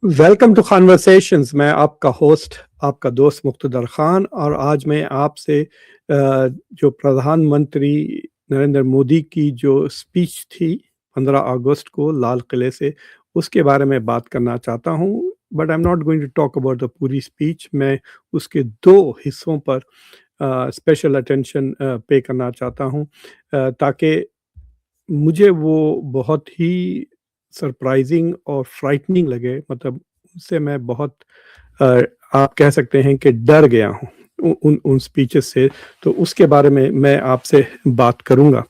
Welcome to conversations. मैं आपका host, आपका दोस्त मुक्तदर खान, और आज मैं आपसे जो प्रधानमंत्री नरेंद्र मोदी की जो स्पीच थी 15 अगस्त को लाल किले से, उसके बारे में बात करना चाहता हूँ। But I am not going to talk about the पूरी स्पीच। मैं उसके दो हिस्सों पर स्पेशल अटेंशन पे करना चाहता हूँ, ताकि मुझे वो बहुत ही सरप्राइजिंग और फ्राइटनिंग लगे। मतलब उससे मैं बहुत अ, आप कह सकते हैं कि डर गया हूँ उन उन स्पीचेस से। तो उसके बारे में मैं आपसे बात करूँगा।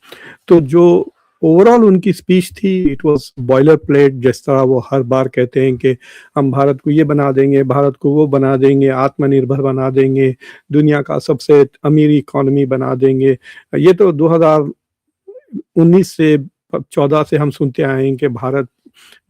तो जो ओवरऑल उनकी स्पीच थी, इट वाज बॉयलर प्लेट। जिस तरह वो हर बार कहते हैं कि हम भारत को ये बना देंगे, भारत को वो बना देंगे, आत्मनिर्भर बना देंगे, दुनिया का सबसे अमीर इकोनॉमी बना देंगे। ये तो 2019 से 14 से हम सुनते आए हैं कि भारत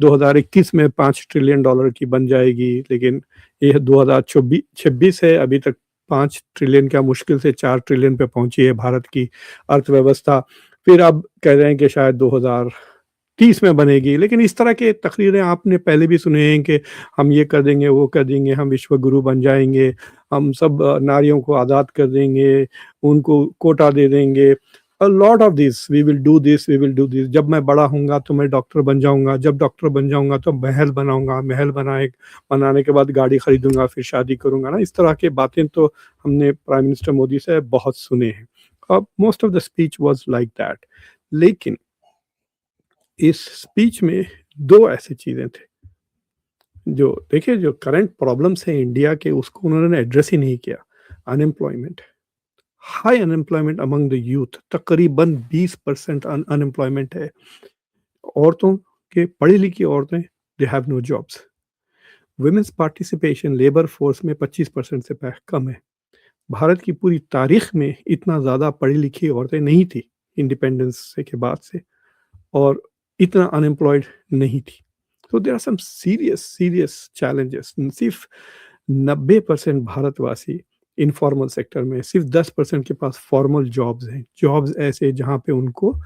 2021 में $5 ट्रिलियन की बन जाएगी, लेकिन ये 2026 है, अभी तक 5 ट्रिलियन का मुश्किल से 4 ट्रिलियन पे पहुंची है भारत की अर्थव्यवस्था। फिर अब कह रहे हैं कि शायद 2030 में बनेगी। लेकिन इस तरह के तकरीरें आपने पहले भी सुने हैं कि हम ये कर देंगे, वो कर देंगे, हम विश्व गुरु बन जाएंगे, हम सब नारियों को आज़ाद कर देंगे, उनको कोटा दे देंगे। A lot of this, we will do this, we will do this. जब मैं बड़ा होऊंगा तो मैं डॉक्टर बन जाऊंगा, जब डॉक्टर बन जाऊंगा तो महल बनाऊंगा, महल बनाने के बाद गाड़ी खरीदूंगा, फिर शादी करूंगा ना। इस तरह की बातें तो हमने प्राइम मिनिस्टर मोदी से बहुत सुने हैं। अब most of the speech was like that. लेकिन इस स्पीच में दो ऐसी चीजें थे जो, देखिए, जो करंट प्रॉब्लम्स हैं इंडिया के, उसको उन्होंने एड्रेस ही नहीं किया। Unemployment, high unemployment among the youth, तकरीबन 20% अनएम्प्लॉयमेंट है। औरतों के, पढ़ी लिखी औरतें, they have no jobs. Women's participation labour force में 25% से कम है। भारत की पूरी तारीख में इतना ज़्यादा पढ़ी लिखी औरतें नहीं थी इंडिपेंडेंस से के बाद से, और इतना अनएम्प्लॉयड नहीं थी। तो there are some serious serious challenges. सिर्फ 90% भारतवासी इनफॉर्मल सेक्टर में, सिर्फ 10% के पास फॉर्मल जॉब्स हैं। जॉब्स ऐसे जहाँ पे उनको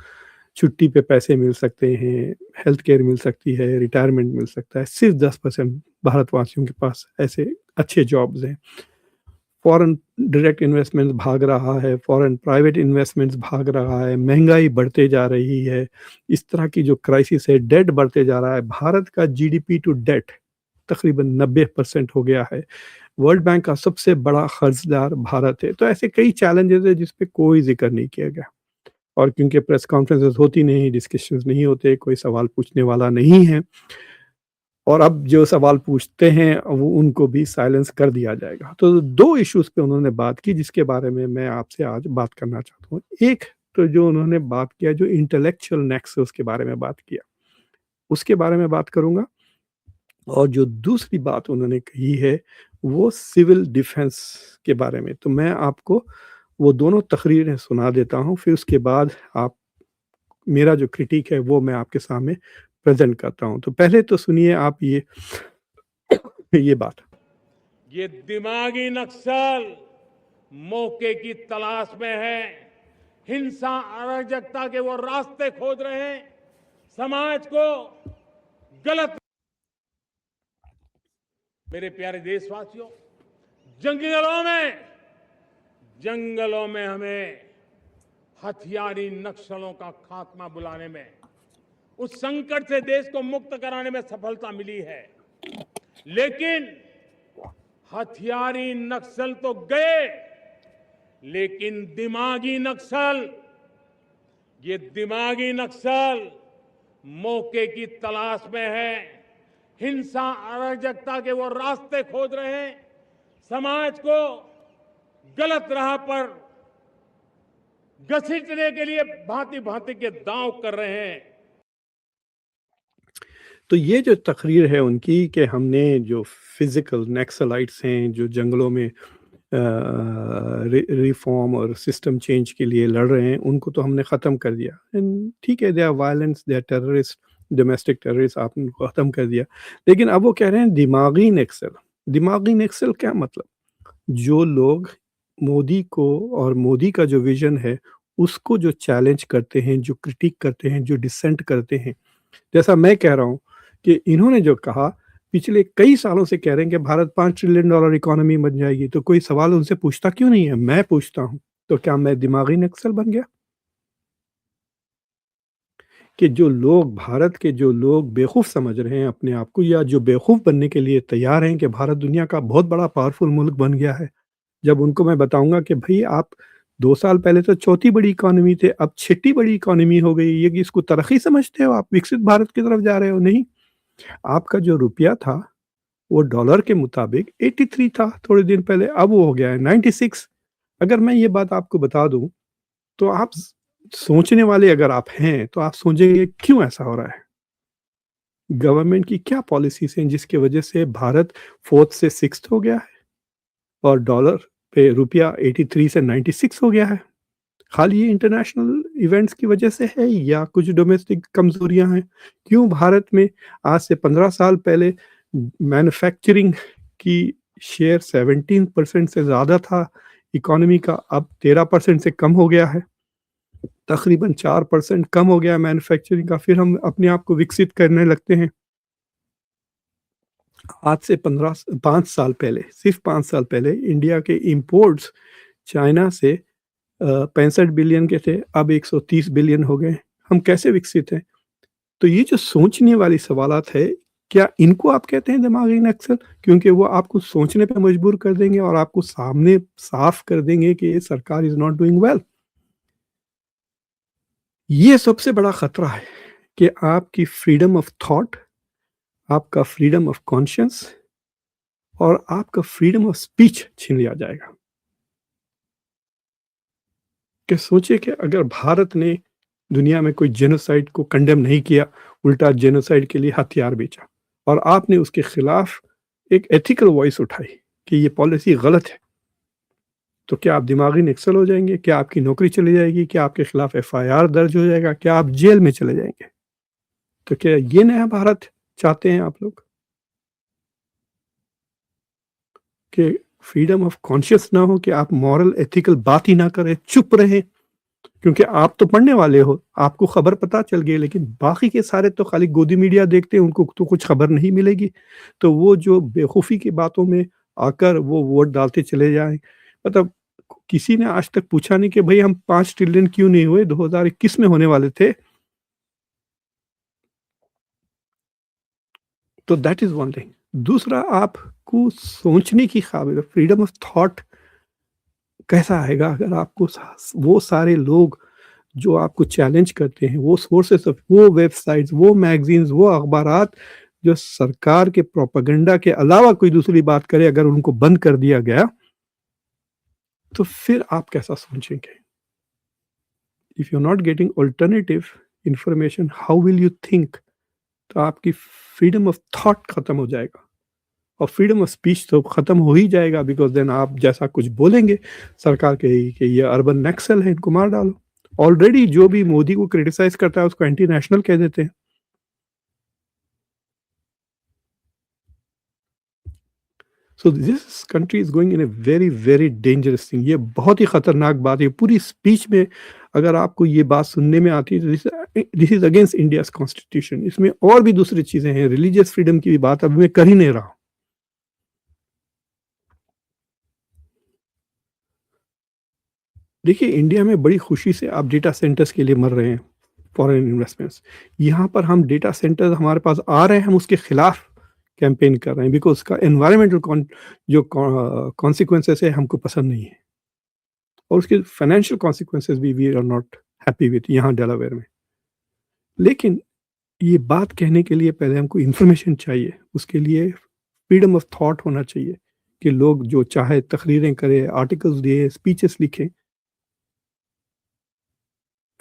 छुट्टी पे पैसे मिल सकते हैं, हेल्थ केयर मिल सकती है, रिटायरमेंट मिल सकता है। सिर्फ 10% भारतवासियों के पास ऐसे अच्छे जॉब्स हैं। फॉरेन डायरेक्ट इन्वेस्टमेंट भाग रहा है, फॉरेन प्राइवेट इन्वेस्टमेंट्स भाग रहा है, महंगाई बढ़ते जा रही है, इस तरह की जो क्राइसिस है, डेट बढ़ते जा रहा है। भारत का जीडीपी टू डेट तकरीबन 90% हो गया है। वर्ल्ड बैंक का सबसे बड़ा कर्जदार भारत है। तो ऐसे कई चैलेंजेस है जिस पे कोई जिक्र नहीं किया गया। और क्योंकि प्रेस कॉन्फ्रेंसेस होती नहीं, डिस्कशंस नहीं होते, कोई सवाल पूछने वाला नहीं है, और अब जो सवाल पूछते हैं वो उनको भी साइलेंस कर दिया जाएगा। तो दो इश्यूज पे उन्होंने बात की जिसके बारे में मैं आपसे आज बात करना चाहता हूँ। एक तो जो उन्होंने बात किया, जो इंटेलेक्चुअल नेक्सस के बारे में बात किया, उसके बारे में बात करूंगा। और जो दूसरी बात उन्होंने कही है वो सिविल डिफेंस के बारे में। तो मैं आपको वो दोनों तकरीरें सुना देता हूँ, फिर उसके बाद आप, मेरा जो क्रिटिक है वो मैं आपके सामने प्रेजेंट करता हूँ। तो पहले तो सुनिए आप ये बात। ये दिमागी नक्सल मौके की तलाश में है, हिंसा अराजकता के वो रास्ते खोज रहे हैं, समाज को गलत। मेरे प्यारे देशवासियों, जंगलों में हमें हथियारी नक्सलों का खात्मा बुलाने में, उस संकट से देश को मुक्त कराने में सफलता मिली है। लेकिन हथियारी नक्सल तो गए, लेकिन ये दिमागी नक्सल मौके की तलाश में है, हिंसा अराजकता के वो रास्ते खोज रहे हैं, समाज को गलत राह पर घसीटने के लिए भांति भांति के दांव कर रहे हैं। तो ये जो तकरीर है उनकी कि हमने जो फिजिकल नक्सलाइट्स हैं जो जंगलों में रिफॉर्म और सिस्टम चेंज के लिए लड़ रहे हैं, उनको तो हमने ख़त्म कर दिया। ठीक है, they are violence, they are terrorist, domestic terrorist, आपने उनको ख़त्म कर दिया। लेकिन अब वो कह रहे हैं दिमागी नक्सल। दिमागी नक्सल क्या मतलब? जो लोग मोदी को और मोदी का जो विजन है उसको जो चैलेंज करते हैं, जो क्रिटिक करते हैं, जो डिसेंट करते हैं, जैसा मैं कह रहा हूँ कि इन्होंने जो कहा पिछले कई सालों से कह रहे हैं कि भारत $5 ट्रिलियन इकोनॉमी बन जाएगी, तो कोई सवाल उनसे पूछता क्यों नहीं है? मैं पूछता हूँ। तो क्या मैं दिमागी नक्सल बन गया? कि जो लोग भारत के जो लोग बेवकूफ़ समझ रहे हैं अपने आप को या जो बेवकूफ़ बनने के लिए तैयार हैं कि भारत दुनिया का बहुत बड़ा पावरफुल मुल्क बन गया है। जब उनको मैं बताऊँगा कि भई आप 2 साल पहले तो चौथी बड़ी इकोनॉमी थे, अब छठी बड़ी इकोनॉमी हो गई। ये कि इसको तरक्की समझते हो आप? विकसित भारत की तरफ जा रहे हो? नहीं। आपका जो रुपया था, वो डॉलर के मुताबिक 83 था थोड़े दिन पहले, अब वो हो गया है 96। अगर मैं ये बात आपको बता दूँ, तो आप सोचने वाले अगर आप हैं, तो आप सोचेंगे क्यों ऐसा हो रहा है? गवर्नमेंट की क्या पॉलिसीज़ हैं जिसकी वजह से भारत 4th से 6th हो गया है और डॉलर पे रुपया 83 से 96 हो गया है? खाली ये इंटरनेशनल इवेंट्स की वजह से है या कुछ डोमेस्टिक कमज़ोरियाँ हैं? क्यों भारत में आज से 15 साल पहले मैन्युफैक्चरिंग की शेयर 17% से ज़्यादा था इकोनॉमी का, अब 13% से कम हो गया है। तकरीबन 4% कम हो गया है मैन्युफैक्चरिंग का, फिर हम अपने आप को विकसित करने लगते हैं। आज से 5 साल पहले, सिर्फ़ 5 साल पहले इंडिया के इम्पोर्ट्स चाइना से 65 बिलियन के थे, अब 130 बिलियन हो गए। हम कैसे विकसित हैं? तो ये जो सोचने वाली सवालात है, क्या इनको आप कहते हैं दिमागी नक्सल? क्योंकि वो आपको सोचने पे मजबूर कर देंगे और आपको सामने साफ कर देंगे कि ये सरकार इज़ नॉट डूइंग वेल। ये सबसे बड़ा खतरा है कि आपकी फ्रीडम ऑफ थॉट, आपका फ्रीडम ऑफ कॉन्शियस और आपका फ्रीडम ऑफ स्पीच छीन लिया जाएगा। कि सोचिए कि अगर भारत ने दुनिया में कोई जेनोसाइड को कंडेम नहीं किया, उल्टा जेनोसाइड के लिए हथियार बेचा और आपने उसके खिलाफ एक एथिकल वॉइस उठाई कि ये पॉलिसी गलत है, तो क्या आप दिमागी नक्सल हो जाएँगे? क्या आपकी नौकरी चली जाएगी? क्या आपके खिलाफ एफआईआर दर्ज हो जाएगा? क्या आप जेल में चले जाएँगे? तो क्या ये नया भारत चाहते हैं आप लोग? कि फ्रीडम ऑफ कॉन्शियस ना हो, कि आप मॉरल एथिकल बात ही ना करें, चुप रहें? क्योंकि आप तो पढ़ने वाले हो, आपको खबर पता चल गई, लेकिन बाकी के सारे तो खाली गोदी मीडिया देखते हैं, उनको तो कुछ खबर नहीं मिलेगी। तो वो जो बेवकूफ़ी की बातों में आकर वो वोट डालते चले जाएँ। मतलब किसी ने आज तक पूछा नहीं कि भई हम 5 ट्रिलियन क्यों नहीं हुए, 2021 में होने वाले थे। तो दैट इज़ वन थिंग। दूसरा, आपको सोचने की काबिलियत, फ्रीडम ऑफ थॉट कैसा आएगा अगर आपको वो सारे लोग जो आपको चैलेंज करते हैं, वो सोर्सेस ऑफ वो वेबसाइट्स, वो मैगज़ीन्स, वो अखबारात जो सरकार के प्रोपेगेंडा के अलावा कोई दूसरी बात करे, अगर उनको बंद कर दिया गया, तो फिर आप कैसा सोचेंगे? If you are not getting alternative information, how will you think? तो आपकी फ्रीडम ऑफ थॉट खत्म हो जाएगा और फ्रीडम ऑफ स्पीच तो खत्म हो ही जाएगा, बिकॉज़ देन आप जैसा कुछ बोलेंगे, सरकार कहेगी कि ये अर्बन नक्सल है, इनको मार डालो। ऑलरेडी जो भी मोदी को क्रिटिसाइज़ करता है, उसको एंटी नेशनल कह देते हैं। So this country is going in a very, very dangerous thing. ये बहुत ही खतरनाक बात है। पूरी स्पीच में अगर आपको ये बात सुनने में आती है, तो this is against India's constitution. इसमें और भी दूसरी चीज़ें हैं, रिलीजियस फ्रीडम की भी बात अभी मैं कर ही नहीं रहा हूँ। देखिए, इंडिया में बड़ी खुशी से आप डेटा सेंटर्स के लिए मर रहे हैं, फॉरेन इन्वेस्टमेंट्स। यहाँ पर हम डेटा सेंटर्स हमारे पास आ रहे हैं, हम उसके खिलाफ कैंपेन कर रहे हैं, बिकॉज़ उसका एनवायरमेंटल जो कॉन्सिक्वेंसेस है हमको पसंद नहीं है और उसके फाइनेंशियल कॉन्सिक्वेंसेस भी we are not happy with यहाँ डेलावेयर में। लेकिन ये बात कहने के लिए पहले हमको इन्फॉर्मेशन चाहिए, उसके लिए फ्रीडम ऑफ थॉट होना चाहिए कि लोग जो चाहे तकरीरें करें, आर्टिकल्स दें, स्पीचेस लिखें।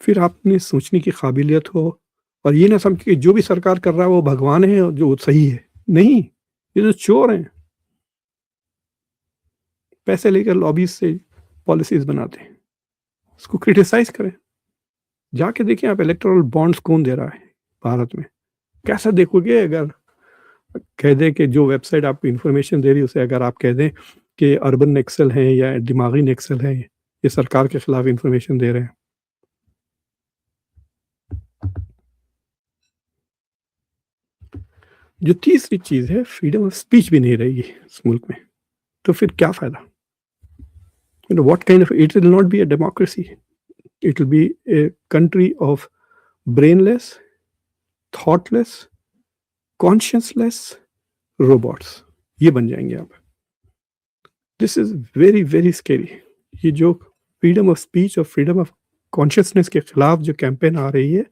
फिर आप में सोचने की काबिलियत हो और ये ना समझे कि जो भी सरकार कर रहा है वो भगवान है और जो सही है। नहीं, ये तो चोर हैं, पैसे लेकर लॉबीज़ से पॉलिसीज़ बनाते हैं। उसको क्रिटिसाइज़ करें। जाके देखें आप इलेक्टोरल बॉन्ड्स कौन दे रहा है भारत में। कैसा देखोगे अगर कह दें कि जो वेबसाइट आपको इन्फॉर्मेशन दे रही है उसे अगर आप कह दें कि अर्बन नक्सल हैं या दिमागी नक्सल हैं, ये सरकार के खिलाफ इन्फॉर्मेशन दे रहे हैं। जो तीसरी चीज़ है, फ्रीडम ऑफ स्पीच भी नहीं रहेगी इस मुल्क में, तो फिर क्या फ़ायदा? What kind of it will not be a democracy, it will be a country of brainless, thoughtless, conscienceless robots, ये बन जाएँगे आप। This is very, very scary. ये जो फ्रीडम ऑफ स्पीच और फ्रीडम ऑफ कॉन्शियसनेस के खिलाफ जो कैंपेन आ रही है,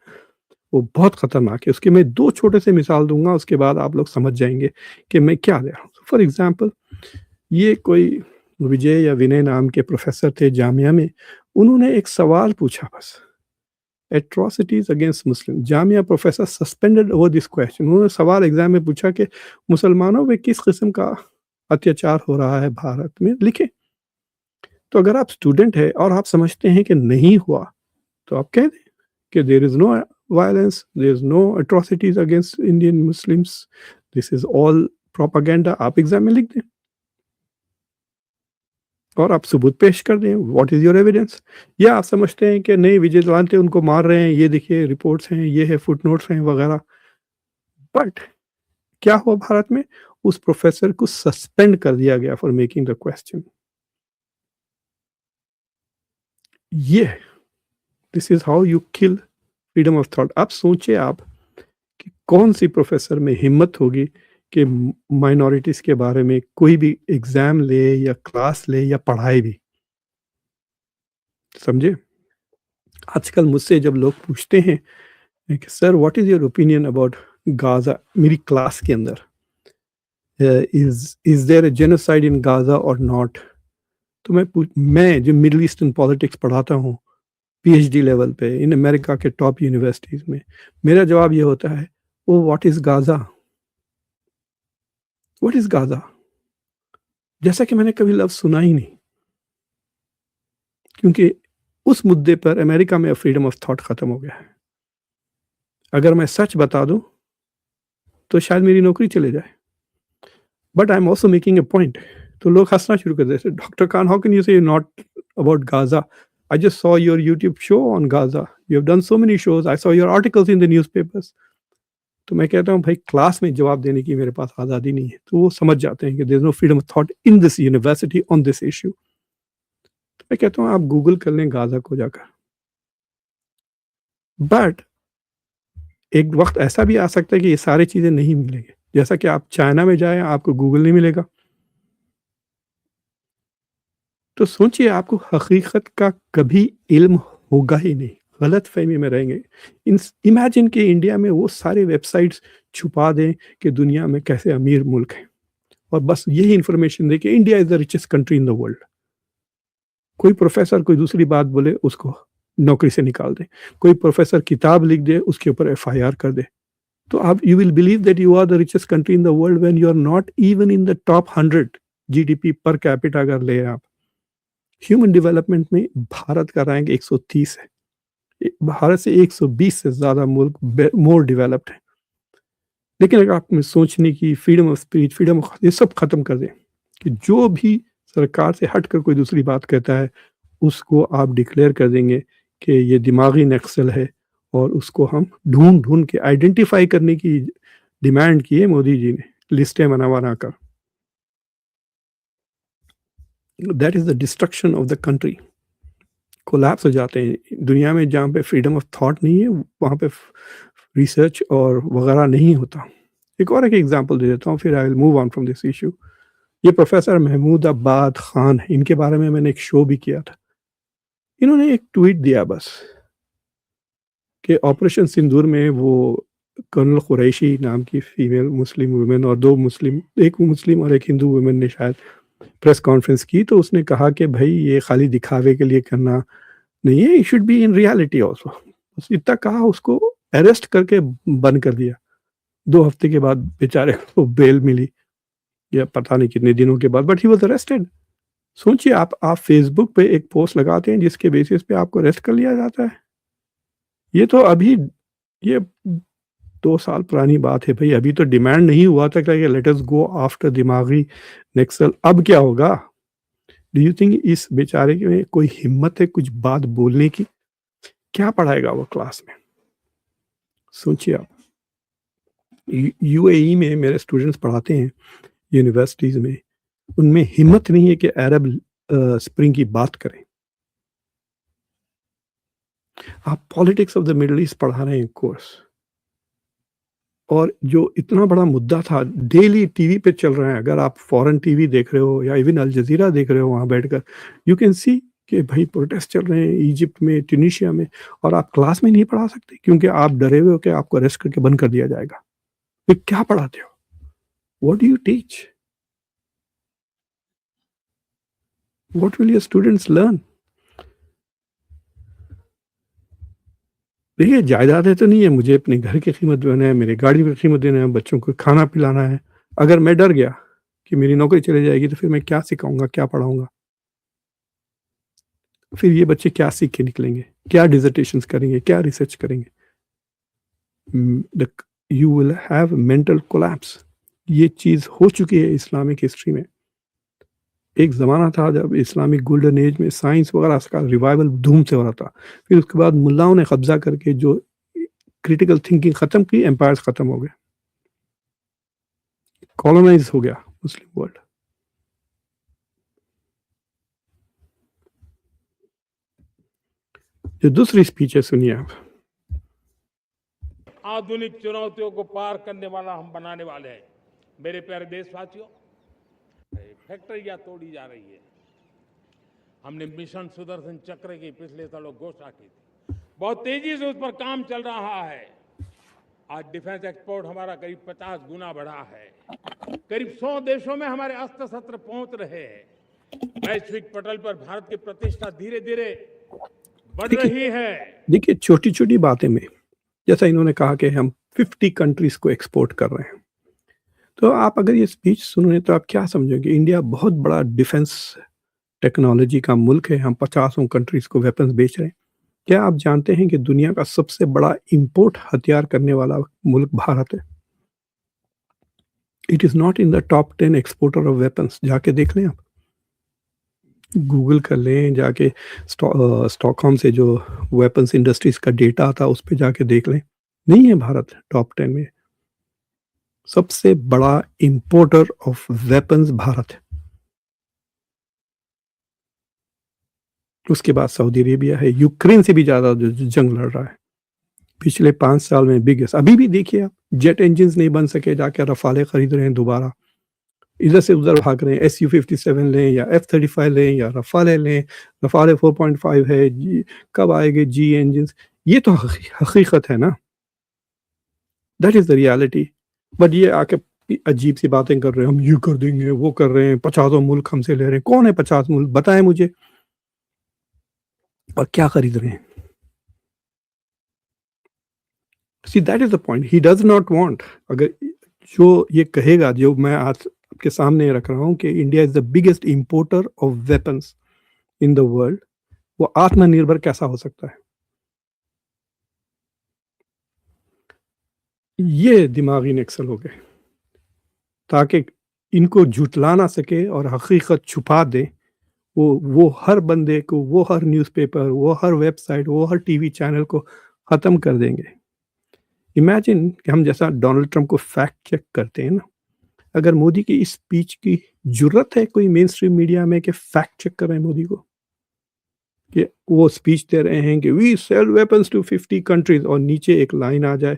वो बहुत खतरनाक है। उसके मैं 2 छोटे से मिसाल दूँगा, उसके बाद आप लोग समझ जाएँगे कि मैं क्या कह रहा हूँ। फॉर एग्ज़ाम्पल, ये कोई विजय या विनय नाम के प्रोफ़ेसर थे जामिया में, उन्होंने एक सवाल पूछा बस, atrocities against Muslim. Jamia professor suspended over this question. उन्होंने सवाल एग्ज़ाम में पूछा कि मुसलमानों पे किस किस्म का अत्याचार हो रहा है भारत में, लिखें। तो अगर आप स्टूडेंट हैं और आप समझते हैं कि नहीं हुआ, तो आप कह दें कि there is no violence, there is no atrocities against Indian Muslims, this is all propaganda, आप एग्ज़ाम में लिख दें और आप सबूत पेश कर दें, व्हाट इज़ योर एविडेंस? या आप समझते हैं कि नहीं, विजिलेंटे उनको मार रहे हैं, ये देखिए रिपोर्ट्स हैं, ये है, फुटनोट्स हैं वगैरह। बट क्या हुआ भारत में? उस प्रोफ़ेसर को सस्पेंड कर दिया गया फॉर मेकिंग द क्वेश्चन। ये है, this is how you kill freedom of thought. आप सोचिए आप कि कौन-सी प्रोफ़ेसर में हिम्मत होगी कि माइनॉरिटीज़ के बारे में कोई भी एग्ज़ाम ले या क्लास ले या पढ़ाए भी, समझे? आजकल मुझसे जब लोग पूछते हैं कि sir what is your opinion about Gaza, मेरी क्लास के अंदर, is there a genocide in Gaza और नॉट? तो मैं जो मिडल ईस्टर्न पॉलिटिक्स पढ़ाता हूँ पीएचडी लेवल पे इन अमेरिका के टॉप यूनिवर्सिटीज़ में, मेरा जवाब ये होता है, oh what is Gaza? What is Gaza? जैसा कि मैंने कभी लफ्ज़ सुना ही नहीं, क्योंकि उस मुद्दे पर अमेरिका में अब फ्रीडम ऑफ थॉट खत्म हो गया है। अगर मैं सच बता दूँ, तो शायद मेरी नौकरी चले जाए। But I am also making a point. तो लोग हँसना शुरू कर देते हैं, doctor Khan how can you say not about Gaza? I just saw your YouTube show on Gaza. You have done so many shows, I saw your articles in the newspapers. तो मैं कहता हूँ भाई, क्लास में जवाब देने की मेरे पास आज़ादी नहीं है। तो वो समझ जाते हैं कि there is no freedom of thought in this university on this issue. तो मैं कहता हूँ आप गूगल कर लें गाज़ा को जाकर। बट एक वक़्त ऐसा भी आ सकता है कि ये सारी चीज़ें नहीं मिलेंगी। जैसा कि आप चाइना में जाएँ, आपको गूगल नहीं मिलेगा। तो सोचिए, आपको हकीकत का कभी इल्म होगा ही नहीं, गलतफ़हमी में रहेंगे। इमेजिन कि इंडिया में वो सारे वेबसाइट्स छुपा दें कि दुनिया में कैसे अमीर मुल्क है, और बस यही इन्फॉर्मेशन दें कि India is the richest country in the world. कोई प्रोफ़ेसर कोई दूसरी बात बोले, उसको नौकरी से निकाल दें। कोई प्रोफ़ेसर किताब लिख दे, उसके ऊपर एफआईआर कर दे। तो आप you will believe that you are the richest country in the world when you are not even in the top 100 GDP per capita अगर ले आप। ह्यूमन डेवलपमेंट में भारत का रैंक 130 है। भारत से 120 से ज़्यादा मुल्क मोर डेवलप्ड है। लेकिन अगर आप में सोचने की, freedom of speech, freedom of, ये सब खत्म कर दें कि जो भी सरकार से हटकर कोई दूसरी बात कहता है, उसको आप डिक्लेयर कर देंगे कि ये दिमागी नक्सल है, और उसको हम ढूँढ-ढूँढ के आइडेंटिफ़ाई करने की डिमांड की है मोदी जी ने, लिस्टें बना-बना कर। That is the destruction of the country. Collapse हो जाते हैं। दुनिया में जहाँ पे फ्रीडम ऑफ थॉट नहीं है, वहाँ पे रिसर्च और वगैरह नहीं होता। एक एग्ज़ाम्पल दे देता हूँ, फिर I will move on from this issue. ये प्रोफ़ेसर महमूदाबाद खान हैं, इनके बारे में मैंने एक शो भी किया था। इन्होंने एक ट्वीट दिया बस कि ऑपरेशन सिंदूर में वो कर्नल कुरैशी नाम की फीमेल मुस्लिम वुमेन और 2 मुस्लिम, एक मुस्लिम और एक हिंदू वुमेन ने शायद प्रेस कॉन्फ्रेंस की, तो उसने कहा कि भई ये खाली दिखावे के लिए करना नहीं है, it should be in reality also. बस इतना कहा, उसको अरेस्ट करके बंद कर दिया। 2 हफ्ते के बाद बेचारे को बेल मिली, या पता नहीं कितने दिनों के बाद, बट ही वाज़ अरेस्टेड। सोचिए, आप फ़ेसबुक पे एक पोस्ट लगाते हैं जिसके बेसिस पे आपको अरेस्ट कर लिया जाता है। ये तो अभी, ये 2 साल पुरानी बात है भई, अभी तो डिमांड नहीं हुआ था कि लेट अस गो आफ्टर दिमागी नक्सल। अब क्या होगा? डू यू थिंक इस बेचारे के में कोई हिम्मत है कुछ बात बोलने की? क्या पढ़ाएगा वो क्लास में? सोचिए आप। यूएई में मेरे स्टूडेंट्स पढ़ाते हैं यूनिवर्सिटीज में, उनमें हिम्मत नहीं है कि अरब स्प्रिंग की बात करें। आप politics of the middle east पढ़ा रहे हैं कोर्स, और जो इतना बड़ा मुद्दा था डेली टीवी पे चल रहा है। अगर आप फॉरेन टीवी देख रहे हो या इवन अल जजीरा देख रहे हो वहां बैठकर, यू कैन सी कि भाई प्रोटेस्ट चल रहे हैं इजिप्ट में, ट्यूनीशिया में, और आप क्लास में नहीं पढ़ा सकते क्योंकि आप डरे हुए हो कि आपको अरेस्ट करके बंद कर दिया जाएगा। फिर क्या पढ़ाते हो? What do you teach? What will your students learn? देखिए, जायदादें तो नहीं है, मुझे अपने घर की कीमत देना है, मेरी गाड़ी की कीमत देना है, बच्चों को खाना पिलाना है। अगर मैं डर गया कि मेरी नौकरी चली जाएगी तो फिर मैं क्या सिखाऊंगा, क्या पढ़ाऊंगा? फिर ये बच्चे क्या सीख के निकलेंगे, क्या डिजर्टेशंस करेंगे, क्या रिसर्च करेंगे? You will have mental collapse. ये चीज हो चुकी है इस्लामिक हिस्ट्री में। एक ज़माना था जब इस्लामिक गोल्डन एज में साइंस वगैरह का रिवाइवल धूम से हो रहा था। फिर उसके बाद मुल्लाओं ने कब्जा करके जो क्रिटिकल थिंकिंग ख़त्म की, एम्पायर्स ख़त्म हो गए, कॉलोनाइज हो गया मुस्लिम वर्ल्ड। जो दूसरी स्पीच है, सुनिए आप। आधुनिक चुनौतियों को पार करने वाला हम बनाने वाले हैं। मेरे प्यारे देशवासियों, फैक्ट्रियां तोड़ी जा रही है। हमने मिशन सुदर्शन चक्र की पिछले सालों घोषणा की थी, बहुत तेजी से उस पर काम चल रहा है। आज डिफेंस एक्सपोर्ट हमारा करीब 50 गुना बढ़ा है। करीब 100 देशों में हमारे अस्त्र शस्त्र पहुंच रहे हैं। वैश्विक पटल पर भारत की प्रतिष्ठा धीरे धीरे बढ़ रही है। देखिए, छोटी छोटी बातें में, जैसा इन्होंने कहा कि हम 50 कंट्रीज को एक्सपोर्ट कर रहे हैं, तो आप अगर ये स्पीच सुन रहे तो आप क्या समझोगे? इंडिया बहुत बड़ा डिफेंस टेक्नोलॉजी का मुल्क है, हम 50 कंट्रीज को वेपन्स बेच रहे हैं। क्या आप जानते हैं कि दुनिया का सबसे बड़ा इंपोर्ट हथियार करने वाला मुल्क भारत है? It is not in the top 10 exporter of weapons. जाके देख लें, आप गूगल कर लें, जाके स्टॉकहोम से जो वेपन्स इंडस्ट्रीज का डेटा था उस पर जाके देख लें, नहीं है भारत टॉप 10 में। सबसे बड़ा इंपोर्टर ऑफ वेपन्स भारत है। उसके बाद सऊदी अरेबिया है, यूक्रेन से भी ज्यादा जो जंग लड़ रहा है पिछले 5 साल में, बिगेस्ट। अभी भी देखिए आप, जेट इंजन नहीं बन सके, जाके रफाले खरीद रहे हैं दोबारा, इधर से उधर भाग रहे हैं। SU-57 लें या F-35 लें या रफाले लें, रफाले 4.5 है जी, कब आएंगे जी इंजन? ये तो हकीकत है ना, that is the reality. But ये आके अजीब सी बातें कर रहे हैं, हम ये कर देंगे, वो कर रहे हैं, 50 मुल्क हमसे ले रहे हैं। कौन है 50 मुल्क, बताएं मुझे, और क्या खरीद रहे हैं? See that is the point, he does not want. अगर जो ये कहेगा, जो मैं आज आपके सामने रख रहा हूं कि India is the biggest importer of weapons in the world, वो आत्मनिर्भर कैसा हो सकता है? ये दिमागी नक्सल हो गए, ताकि इनको झुटला ना सके और हकीकत छुपा दे। वो हर बंदे को, वो हर न्यूज़पेपर, वो हर वेबसाइट, वो हर टीवी चैनल को ख़त्म कर देंगे। इमेजिन कि हम जैसा डोनाल्ड ट्रंप को फैक्ट चेक करते हैं ना, अगर मोदी की इस स्पीच की ज़रूरत है कोई मेन स्ट्रीम मीडिया में कि फैक्ट चेक कर रहे हैं मोदी को, कि वो स्पीच दे रहे हैं कि we sell weapons to 50 countries, और नीचे एक लाइन आ जाए,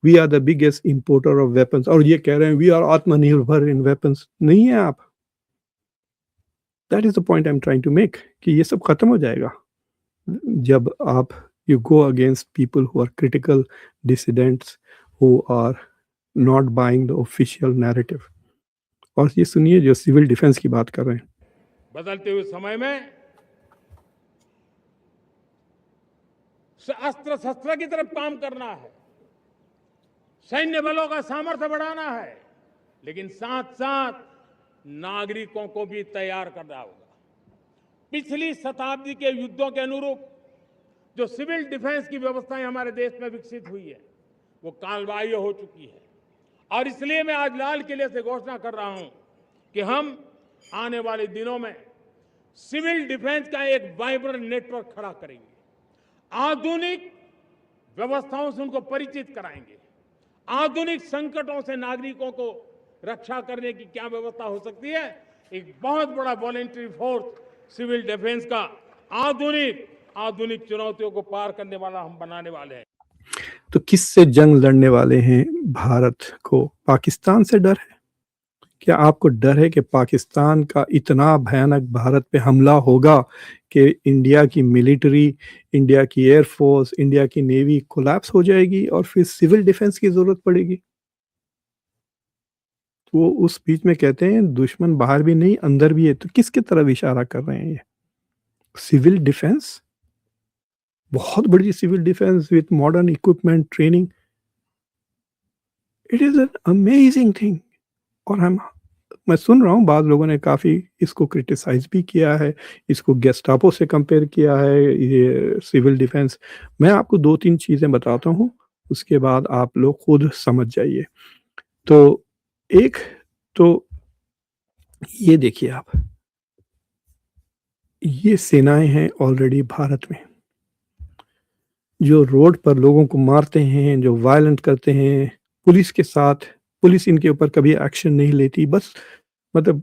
we are the biggest importer of weapons, और ये कह रहे हैं वी आर आत्मनिर्भर इन वेपन्स। नहीं है आप। That is the point I am trying to make, कि ये सब खत्म हो जाएगा जब आप you go against people who are critical, dissidents who are not buying the official narrative. और ये सुनिए, जो सिविल डिफेंस की बात कर रहे हैं, बदलते हुए समय में अस्त्र शस्त्र की तरफ काम करना है, सैन्य बलों का सामर्थ्य बढ़ाना है, लेकिन साथ साथ नागरिकों को भी तैयार करना होगा। पिछली शताब्दी के युद्धों के अनुरूप जो सिविल डिफेंस की व्यवस्थाएं हमारे देश में विकसित हुई है, वो कालबाह्य हो चुकी है। और इसलिए मैं आज लाल किले से घोषणा कर रहा हूं कि हम आने वाले दिनों में सिविल डिफेंस का एक वाइब्रेंट नेटवर्क खड़ा करेंगे, आधुनिक व्यवस्थाओं से उनको परिचित कराएंगे, आधुनिक संकटों से नागरिकों को रक्षा करने की क्या व्यवस्था हो सकती है, एक बहुत बड़ा वॉलेंटरी फोर्स सिविल डिफेंस का आधुनिक आधुनिक चुनौतियों को पार करने वाला हम बनाने वाले हैं। तो किससे जंग लड़ने वाले हैं भारत को? पाकिस्तान से डर है? क्या आपको डर है कि पाकिस्तान का इतना भयानक भारत पे हमला होगा कि इंडिया की मिलिट्री, इंडिया की एयरफोर्स, इंडिया की नेवी कोलैप्स हो जाएगी और फिर सिविल डिफेंस की जरूरत पड़ेगी? वो उस बीच में कहते हैं दुश्मन बाहर भी नहीं अंदर भी है, तो किसकी तरफ इशारा कर रहे हैं ये? सिविल डिफेंस, बहुत बड़ी civil defence with modern equipment, training, it is an amazing thing. और मैं सुन रहा हूँ बाद लोगों ने काफ़ी इसको क्रिटिसाइज़ भी किया है, इसको गेस्टापो से कंपेयर किया है, ये सिविल डिफेंस। मैं आपको 2-3 चीज़ें बताता हूँ, उसके बाद आप लोग खुद समझ जाइए। तो एक तो ये देखिए आप, ये सेनाएँ हैं ऑलरेडी भारत में, जो रोड पर लोगों को मारते हैं, जो वायलेंट करते हैं, पुलिस के साथ, पुलिस इनके ऊपर कभी एक्शन नहीं लेती, बस मतलब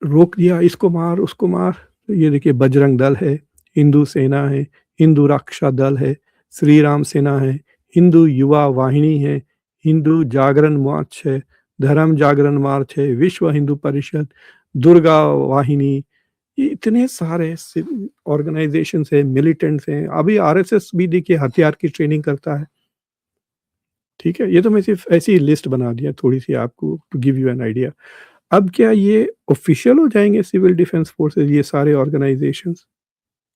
रोक दिया, इसको मार, उसको मार। तो ये देखिए बजरंग दल है, हिंदू सेना है, हिंदू रक्षा दल है, श्री राम सेना है, हिंदू युवा वाहिनी है, हिंदू जागरण मार्च है, धर्म जागरण मार्च है, विश्व हिंदू परिषद, दुर्गा वाहिनी, ये इतने सारे ऑर्गेनाइजेशंस हैं, मिलिटेंट्स हैं। अभी आरएसएस भी देखिए हथियार की ट्रेनिंग करता है। ठीक है, ये तो मैं सिर्फ ऐसी लिस्ट बना दिया थोड़ी सी आपको, to give you an idea. अब क्या ये ऑफिशियल हो जाएंगे सिविल डिफेंस फोर्सेस, ये सारे ऑर्गेनाइजेशंस?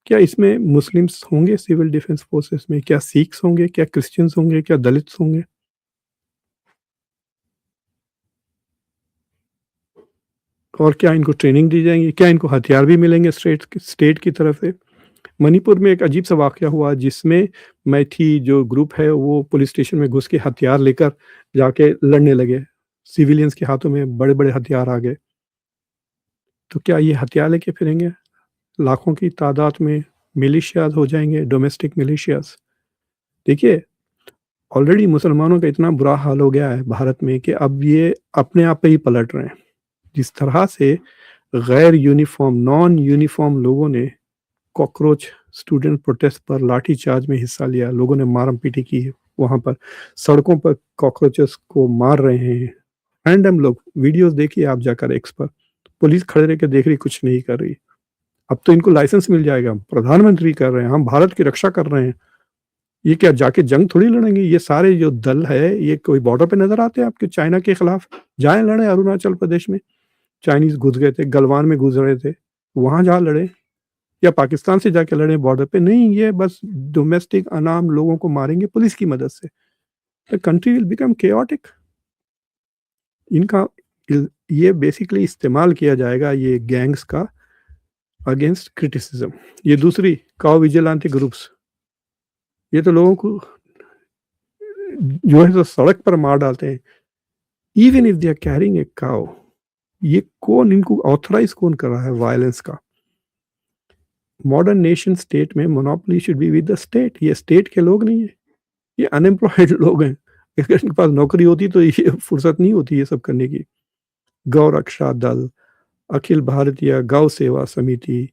क्या इसमें मुस्लिम्स होंगे सिविल डिफेंस फोर्सेस में? क्या सिख्स होंगे? क्या क्रिश्चियंस होंगे? क्या दलित्स होंगे? और क्या इनको ट्रेनिंग दी जाएंगी? क्या इनको हथियार भी मिलेंगे स्टेट की तरफ से? मणिपुर में एक अजीब सा वाकया हुआ जिसमें मैथी जो ग्रुप है वो पुलिस स्टेशन में घुस के हथियार लेकर जाके लड़ने लगे, सिविलियंस के हाथों में बड़े बड़े हथियार आ गए। तो क्या ये हथियार लेके फिरेंगे? लाखों की तादाद में मिलिशियाज हो जाएंगे, डोमेस्टिक मिलिशियाज। देखिए, ऑलरेडी मुसलमानों का इतना बुरा हाल हो गया है भारत में कि अब ये अपने आप पे ही पलट रहे हैं। जिस तरह से गैर यूनिफॉर्म, नॉन यूनिफॉर्म लोगों ने कॉकरोच स्टूडेंट प्रोटेस्ट पर लाठी चार्ज में हिस्सा लिया, लोगों ने मारम पीटी की है, वहां पर सड़कों पर कॉकरोचेस को मार रहे हैं रैंडम लोग। वीडियोस देखिए आप जाकर एक्स पर, पुलिस खड़े रह के देख रही, कुछ नहीं कर रही। अब तो इनको लाइसेंस मिल जाएगा, प्रधानमंत्री कर रहे हैं, हम भारत की रक्षा कर रहे हैं। ये क्या जाके जंग थोड़ी लड़ेंगे? ये सारे जो दल है ये कोई बॉर्डर पे नजर आते हैं आपके चाइना के खिलाफ? जाए लड़े अरुणाचल प्रदेश में, चाइनीज घुस गए थे, गलवान में घुस रहे थे, वहां जा लड़े, या पाकिस्तान से जाके लड़े बॉर्डर पे? नहीं, ये बस डोमेस्टिक अनाम लोगों को मारेंगे पुलिस की मदद से। The country will become chaotic. इनका ये बेसिकली इस्तेमाल किया जाएगा ये गैंग्स का अगेंस्ट क्रिटिसिज्म। ये दूसरी काउ विजिलेंटे ग्रुप्स, ये तो लोगों को जो है तो सड़क पर मार डालते हैं, even if they are carrying a cow. ये कौन इनको ऑथराइज कौन कर रहा है वायलेंस का? मॉडर्न नेशन स्टेट में monopoly should be with the state. ये स्टेट के लोग नहीं है, ये अनएम्प्लॉयड लोग हैं। अगर इनके पास नौकरी होती तो ये फुर्सत नहीं होती ये सब करने की। गौ रक्षा दल, अखिल भारतीय गौ सेवा समिति,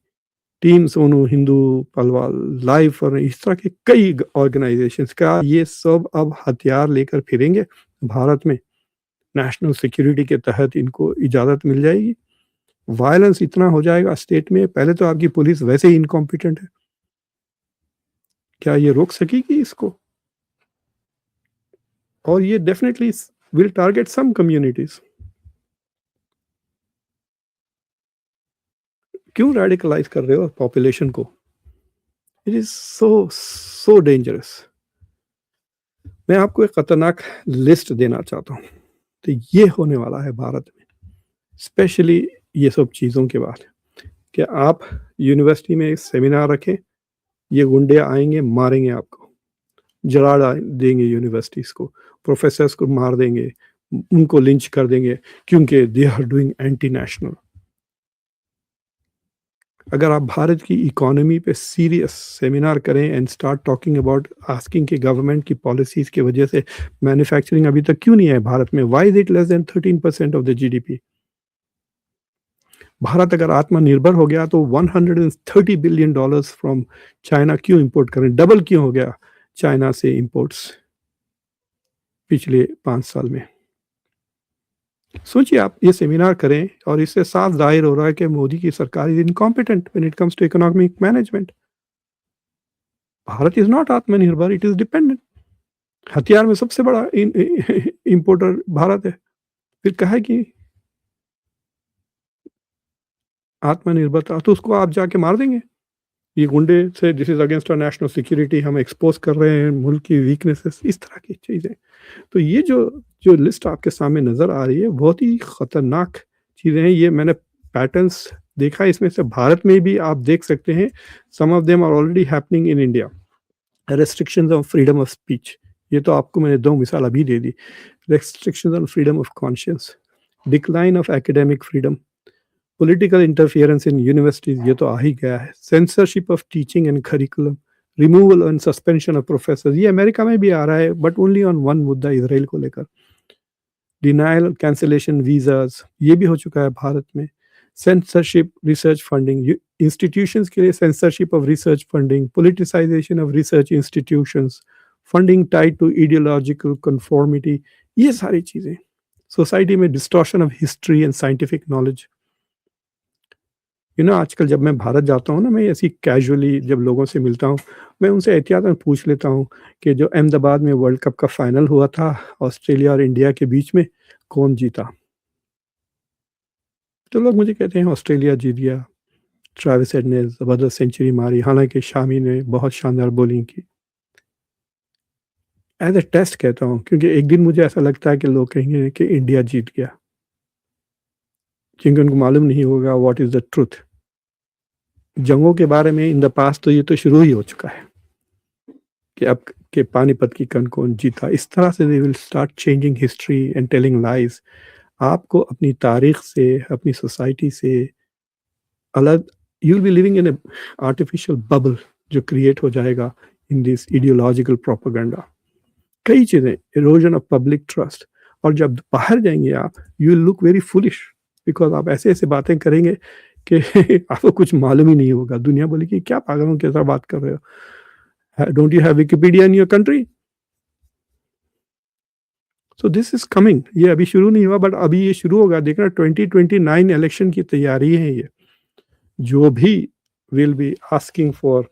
team Sonu Hindu Palwal, live for, इस तरह के कई ऑर्गेनाइजेशंस का ये सब अब हथियार लेकर फिरेंगे भारत में। नेशनल सिक्योरिटी के तहत इनको इजाज़त मिल जाएगी। वायलेंस इतना हो जाएगा स्टेट में, पहले तो आपकी पुलिस वैसे ही इनकॉम्पिटेंट है, क्या ये रोक सकेगी इसको? और ये definitely will target some communities. क्यों रेडिकलाइज कर रहे हो पॉपुलेशन को? It is so dangerous. मैं आपको एक खतरनाक लिस्ट देना चाहता हूँ। तो ये होने वाला है भारत में, स्पेशली ये सब चीज़ों के बाद, कि आप यूनिवर्सिटी में एक सेमिनार रखें, ये गुंडे आएंगे, मारेंगे आपको, जला देंगे यूनिवर्सिटीज़ को, प्रोफेसर्स को मार देंगे, उनको लिंच कर देंगे क्योंकि they are doing anti national. अगर आप भारत की इकोनॉमी पे सीरियस सेमिनार करें and start talking about asking कि गवर्नमेंट की पॉलिसीज़ की वजह से मैन्युफैक्चरिंग अभी तक क्यों नहीं है भारत में? Why is it less than 13% of the GDP? Bharat अगर आत्मनिर्भर हो गया तो $130 बिलियन फ्रॉम चाइना क्यों इंपोर्ट करें? डबल क्यों हो गया चाइना से इंपोर्ट्स पिछले 5 साल में? सोचिए आप ये सेमिनार करें और इससे साफ ज़ाहिर हो रहा है कि मोदी की सरकार is incompetent when it comes to economic management. Bharat is not आत्मनिर्भर, इट इज़ डिपेंडेंट। हथियार में सबसे बड़ा इंपोर्टर भारत है। फिर कहे कि आत्मनिर्भरता, तो उसको आप जाके मार देंगे। ये गुंडे से this is against our national security, हम एक्सपोज़ कर रहे हैं मुल्क की वीकनेसेस, इस तरह की चीज़ें। तो ये जो जो लिस्ट आपके सामने नज़र आ रही है, बहुत ही खतरनाक चीज़ें हैं। ये मैंने पैटर्न्स देखा है इसमें से, भारत में भी आप देख सकते हैं। Some of them are already happening in India. Restrictions of freedom of speech, ये तो आपको मैंने 2 मिसाल अभी दे दी। Restrictions on freedom of conscience, decline of academic freedom, political interference in universities, ये तो आ ही गया है। Censorship of teaching and curriculum, removal and suspension of professor, ये अमेरिका में भी आ रहा है बट ओनली ऑन वन मुद्दा, इसराइल को लेकर। डिनायल कैंसिलेशन वीजाज, ये भी हो चुका है भारत में। सेंसरशिप रिसर्च फंडिंग, इंस्टीट्यूशंस के लिए censorship of research funding, politicisation of research institutions, funding tied to ideological conformity, ये सारी चीज़ें। सोसाइटी में distortion of history and scientific knowledge. आजकल जब मैं भारत जाता हूँ ना, मैं ऐसी कैजुअली जब लोगों से मिलता हूँ, मैं उनसे एहतियातन पूछ लेता हूँ कि जो अहमदाबाद में वर्ल्ड कप का फाइनल हुआ था ऑस्ट्रेलिया और इंडिया के बीच में, कौन जीता? तो लोग मुझे कहते हैं ऑस्ट्रेलिया जीत गया, ट्रेविस हेड ने ज़बरदस्त सेंचुरी मारी, हालाँकि शामी ने बहुत शानदार बॉलिंग की। एज़ अ टेस्ट कहता हूँ, क्योंकि एक दिन मुझे ऐसा लगता है कि लोग कहेंगे कि इंडिया जीत गया, क्योंकि उनको मालूम नहीं होगा व्हाट इज़ द ट्रुथ। जंगों के बारे में इन द पास्ट तो ये तो शुरू ही हो चुका है कि अब के पानीपत की कौन कौन जीता। इस तरह से they will start changing history and telling lies. आपको अपनी तारीख से, अपनी सोसाइटी से अलग, you will be living in A artificial bubble जो क्रिएट हो जाएगा इन दिस इडियोलॉजिकल प्रोपेगेंडा। कई चीज़ें, इरोजन ऑफ पब्लिक ट्रस्ट। और जब बाहर जाएंगे आप, you will look very foolish, because आप ऐसे ऐसे बातें करेंगे कि आपको कुछ मालूम ही नहीं होगा। दुनिया बोलेगी क्या पागलों के साथ बात कर रहे हो, don't you have Wikipedia in your country? So this is coming. ये अभी शुरू नहीं हुआ बट अभी ये शुरू होगा। देखना 2029 इलेक्शन की तैयारी है ये। जो भी विल बी आस्किंग फॉर,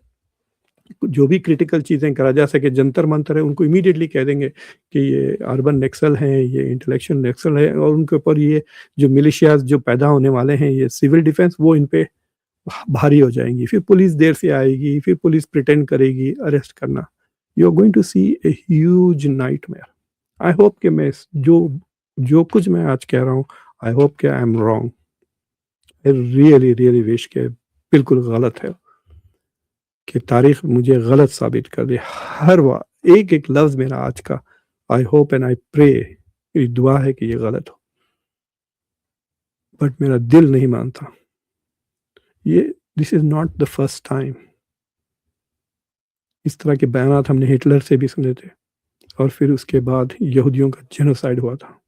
जो भी क्रिटिकल चीज़ें करा जा सके, जंतर मंतर है, उनको इमीडिएटली कह देंगे कि ये अर्बन नक्सल हैं, ये इंटेलेक्चुअल नक्सल है, और उनके ऊपर ये जो मिलिशियाज जो पैदा होने वाले हैं, ये सिविल डिफेंस, वो इन पे भारी हो जाएंगी। फिर पुलिस देर से आएगी, फिर पुलिस प्रिटेंड करेगी अरेस्ट करना। You are going to see a huge nightmare. I hope कि मैं जो जो कुछ मैं आज कह रहा हूँ, आई होप कि I am wrong. I really really wish के बिल्कुल गलत है, कि तारीख मुझे गलत साबित कर दे। हर बार एक एक लफ्ज़ मेरा आज का, I hope and I pray, मेरी दुआ है कि ये गलत हो, बट मेरा दिल नहीं मानता। ये this is not the first time. इस तरह के बयानात हमने हिटलर से भी सुने थे, और फिर उसके बाद यहूदियों का जेनोसाइड हुआ था।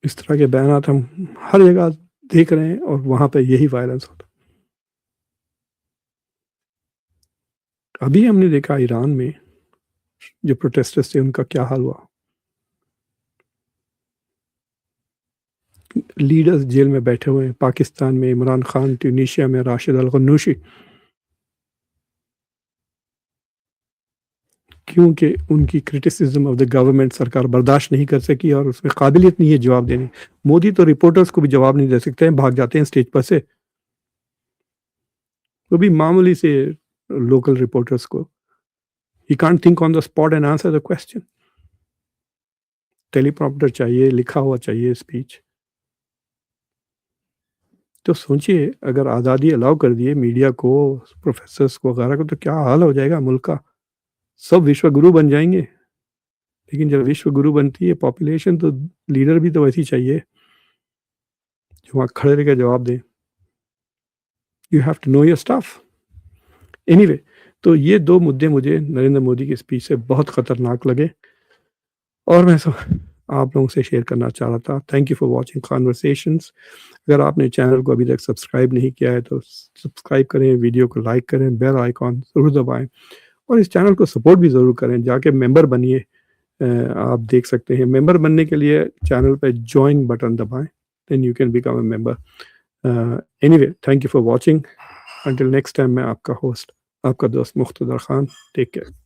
इस तरह के बयानात हम हर जगह देख रहे हैं, और वहाँ पे यही वायलेंस होता। अभी हमने देखा ईरान में जो प्रोटेस्टर्स थे उनका क्या हाल हुआ। लीडर्स जेल में बैठे हुए हैं, पाकिस्तान में इमरान खान, ट्यूनीशिया में राशिद अल गन्नूशी, क्योंकि उनकी क्रिटिसिज्म ऑफ द गवर्नमेंट सरकार बर्दाश्त नहीं कर सकी, और उसमें काबिलियत नहीं है जवाब देने। मोदी तो रिपोर्टर्स को भी जवाब नहीं दे सकते हैं, भाग जाते हैं स्टेज पर से, वो भी मामूली से लोकल रिपोर्टर्स को। He can't think on the spot and answer the question. Teleprompter चाहिए, लिखा हुआ चाहिए स्पीच। तो सोचिए, अगर आज़ादी अलाउ कर दिए मीडिया को, प्रोफेसर्स को वगैरह को, तो क्या हाल हो जाएगा मुल्क का। सब विश्व गुरु बन जाएंगे। लेकिन जब विश्व गुरु बनती है पॉपुलेशन, तो लीडर भी तो वैसी चाहिए। वहाँ खड़े रह के जवाब दें। You have to know your stuff. Anyway, तो ये 2 मुद्दे मुझे नरेंद्र मोदी की स्पीच से बहुत खतरनाक लगे और मैं आप लोगों से शेयर करना चाह रहा था। Thank you for watching conversations. अगर आपने चैनल को अभी तक सब्सक्राइब नहीं किया है तो सब्सक्राइब करें, वीडियो को लाइक करें, बेल आइकॉन ज़रूर दबाएं और इस चैनल को सपोर्ट भी ज़रूर करें। जाके मेंबर बनिए। आप देख सकते हैं मेंबर बनने के लिए चैनल पे ज्वाइन बटन दबाएं, then you can become a member. Anyway, thank you for watching. Until next time, मैं आपका होस्ट, आपका दोस्त मुख्तदर खान। Take care.